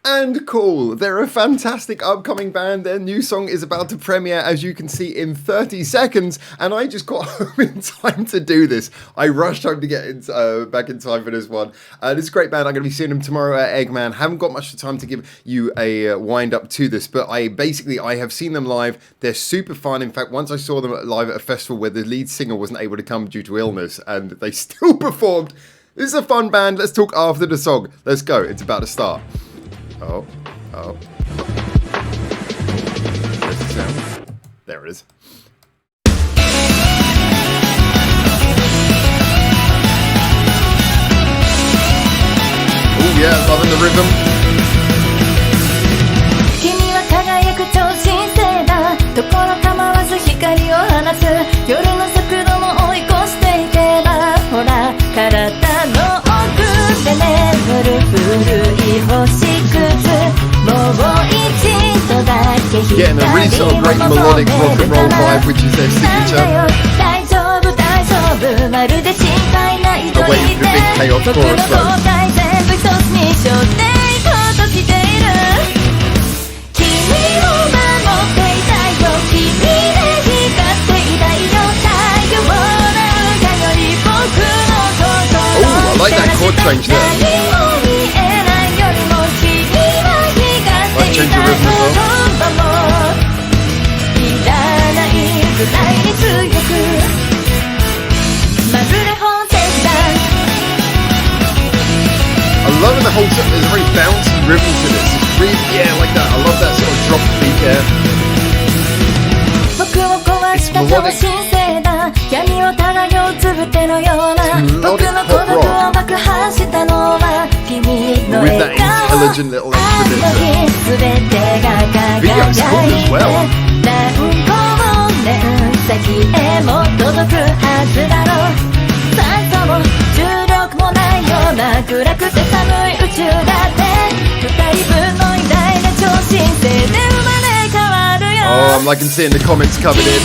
And Call. They're a fantastic upcoming band. Their new song is about to premiere, as you can see, in 30 seconds. And I just got home in time to do this. I rushed home to get back in time for this one. This is a great band. I'm going to be seeing them tomorrow at Eggman. Haven't got much time to give you a wind up to this, but I have seen them live. They're super fun. In fact, once I saw them live at a festival where the lead singer wasn't able to come due to illness, and they still performed. This is a fun band. Let's talk after the song. Let's go. It's about to start. Oh. There's the sound. There it is. Oh yeah, loving the rhythm. 君は輝く超新星だ。ところ構わず光を放つ。夜の速度も追い越していけば、ほら体の奥で眠る古い星屑。Getting a really sort of great melodic rock and roll vibe, which is their signature. Away from the big chaos chorus though. Oh, I like that chord change there. Change the rhythm as well. I'm loving the whole set. There's a very bouncy rhythm to this. It's really, yeah, like that. I love that sort of drop beat there. It's melodic. With that intelligent little instrument. Video's cool as well. Oh, I'm liking seeing the comments coming in.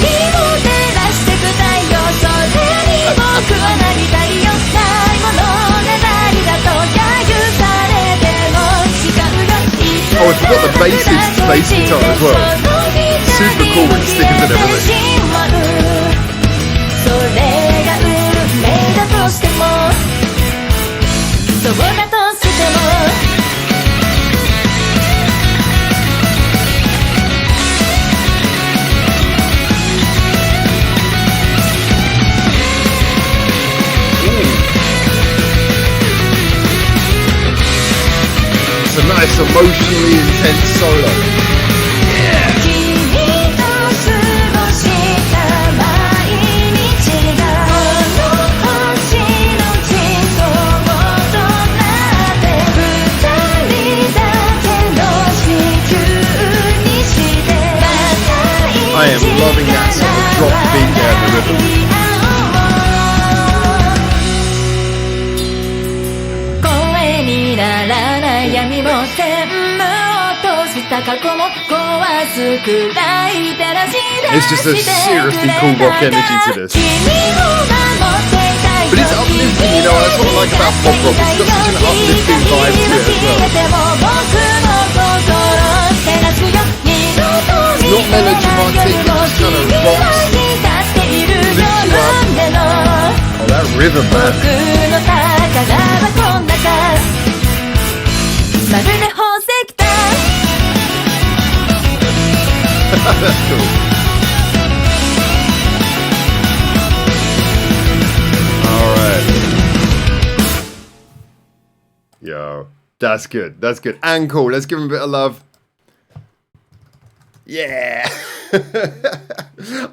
Oh, I forgot the bass guitar as well. Super cool with stickers and everything. It's a nice emotionally intense solo. Yeah. I am loving that sort of drop beat there in the rhythm. It's just a seriously cool rock energy to this. But it's uplifting, you know, that's what I like about pop rock. It's got such an uplifting vibe to it as well. It's not melodramatic, it just kind of rocks, lifts you up. Oh, that rhythm, man. That's cool. Alright. Yo, that's good. That's good. And cool. Let's give him a bit of love. Yeah.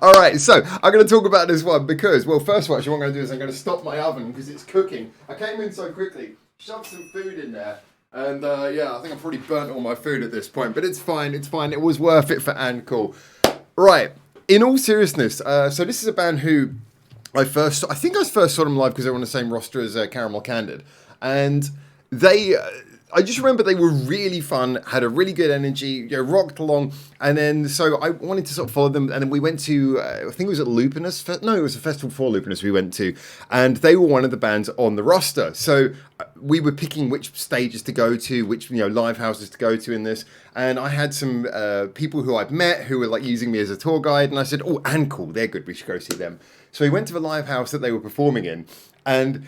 Alright, so I'm going to talk about this one because, well, first of all, actually, what I'm going to do is I'm going to stop my oven because it's cooking. I came in so quickly, shoved some food in there. And yeah, I think I've probably burnt all my food at this point, but it's fine, it's fine. It was worth it for Andcall. Right, in all seriousness, so this is a band who I first saw them live because they were on the same roster as Candid. And they, I just remember they were really fun, had a really good energy, rocked along, and then so I wanted to sort of follow them, and then we went to, I think it was at Lupinus, no, it was a festival for Lupinus we went to, and they were one of the bands on the roster, so we were picking which stages to go to, which live houses to go to in this, and I had some people who I'd met who were like using me as a tour guide, and I said, oh, andcall, they're good, we should go see them. So we went to the live house that they were performing in, and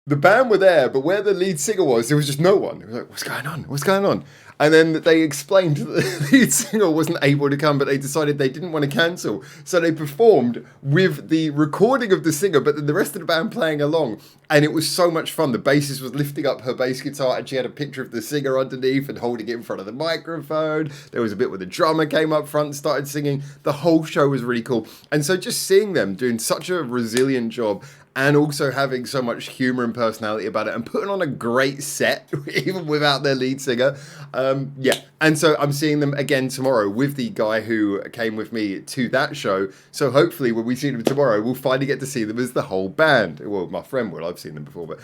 the band were there, but where the lead singer was, there was just no one. It was like, what's going on? What's going on? And then they explained that the lead singer wasn't able to come, but they decided they didn't want to cancel. So they performed with the recording of the singer, but then the rest of the band playing along. And it was so much fun. The bassist was lifting up her bass guitar, and she had a picture of the singer underneath and holding it in front of the microphone. There was a bit where the drummer came up front and started singing. The whole show was really cool. And so just seeing them doing such a resilient job, and also having so much humor and personality about it, and putting on a great set, even without their lead singer. Yeah, and so I'm seeing them again tomorrow with the guy who came with me to that show. So hopefully when we see them tomorrow, we'll finally get to see them as the whole band. Well, my friend will. I've seen them before, but,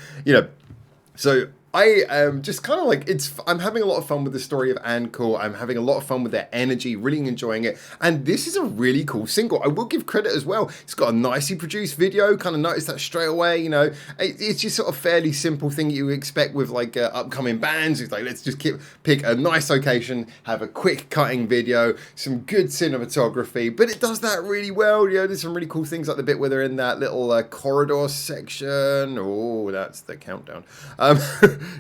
so I am just kind of like, I'm having a lot of fun with the story of andcall. I'm having a lot of fun with their energy, really enjoying it. And this is a really cool single. I will give credit as well. It's got a nicely produced video, kind of noticed that straight away, It's just sort of fairly simple thing you expect with like upcoming bands. It's like, let's just pick a nice location, have a quick cutting video, some good cinematography, but it does that really well. There's some really cool things like the bit where they're in that little corridor section. Oh, that's the countdown.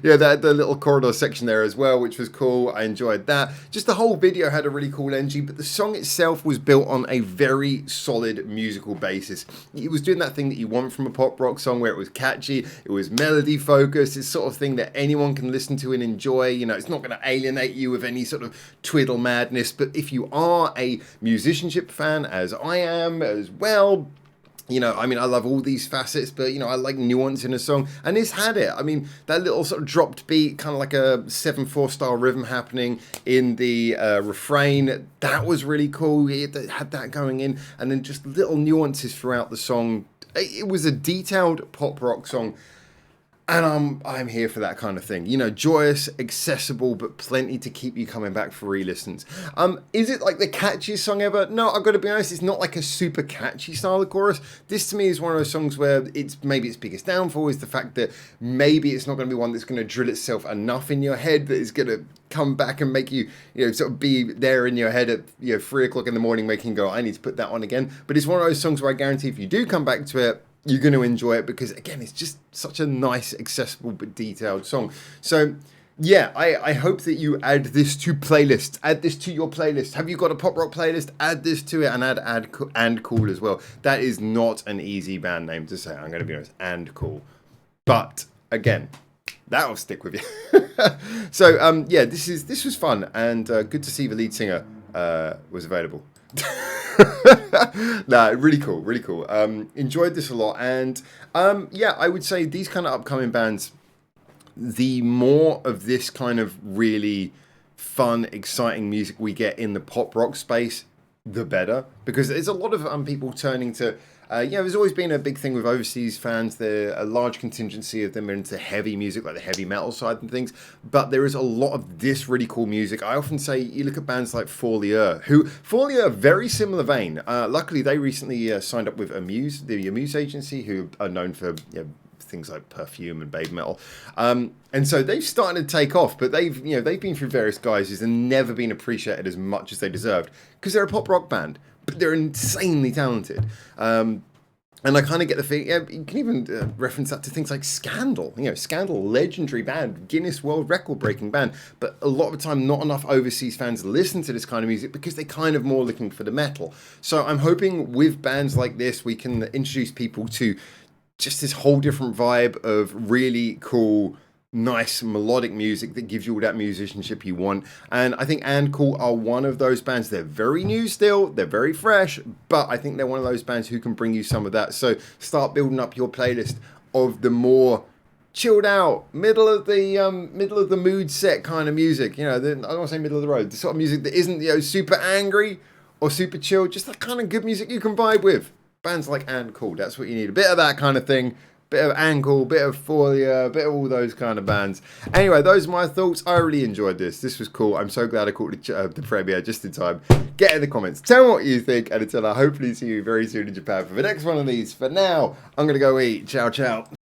Yeah, the little corridor section there as well, which was cool. I enjoyed that. Just the whole video had a really cool energy, but the song itself was built on a very solid musical basis. It was doing that thing that you want from a pop rock song, where it was catchy, it was melody focused, it's sort of thing that anyone can listen to and enjoy. It's not going to alienate you with any sort of twiddle madness, but if you are a musicianship fan, as I am as well, I love all these facets, but, I like nuance in a song, and this had it. That little sort of dropped beat, kind of like a 7/4 style rhythm happening in the refrain, that was really cool. It had that going in, and then just little nuances throughout the song. It was a detailed pop rock song, and I'm here for that kind of thing. Joyous, accessible, but plenty to keep you coming back for re-listens. Is it like the catchiest song ever? No, I've got to be honest, it's not like a super catchy style of chorus. This to me is one of those songs where maybe its biggest downfall is the fact that maybe it's not going to be one that's going to drill itself enough in your head that it's going to come back and make you, sort of be there in your head at 3 o'clock in the morning making you go, I need to put that on again. But it's one of those songs where I guarantee if you do come back to it, you're going to enjoy it, because again, it's just such a nice, accessible but detailed song. So yeah, I hope that you add this to playlists. Add this to your playlist. Have you got a pop rock playlist? Add this to it, and add andcall as well. That is not an easy band name to say, I'm going to be honest. Andcall. But again, that'll stick with you. So yeah, this was fun, and good to see the lead singer was available. Nah, really cool. Enjoyed this a lot, and yeah, I would say these kind of upcoming bands, the more of this kind of really fun, exciting music we get in the pop rock space, the better, because there's a lot of people turning to there's always been a big thing with overseas fans. There a large contingency of them are into heavy music, like the heavy metal side and things, but there is a lot of this really cool music. I often say, you look at bands like Fourlier, very similar vein. Luckily, they recently signed up with Amuse, the Amuse agency, who are known for things like Perfume and Babe Metal, and so they've started to take off, but they've been through various guises and never been appreciated as much as they deserved, because they're a pop rock band, but they're insanely talented. And I kind of get the feeling, you can even reference that to things like Scandal. Scandal, legendary band, Guinness World Record breaking band, but a lot of the time not enough overseas fans listen to this kind of music because they're kind of more looking for the metal. So I'm hoping with bands like this, we can introduce people to just this whole different vibe of really cool, nice melodic music that gives you all that musicianship you want. And I think andcall are one of those bands. They're very new still, they're very fresh, but I think they're one of those bands who can bring you some of that. So start building up your playlist of the more chilled out, middle of the mood set kind of music. I don't want to say middle of the road, the sort of music that isn't super angry or super chill, just that kind of good music you can vibe with. Bands like andcall, that's what you need, a bit of that kind of thing, bit of Ankle, bit of Folia, bit of all those kind of bands. Anyway, those are my thoughts. I really enjoyed this. This was cool. I'm so glad I caught the premiere just in time. Get in the comments. Tell me what you think, and until I hopefully see you very soon in Japan for the next one of these. For now, I'm going to go eat. Ciao, ciao.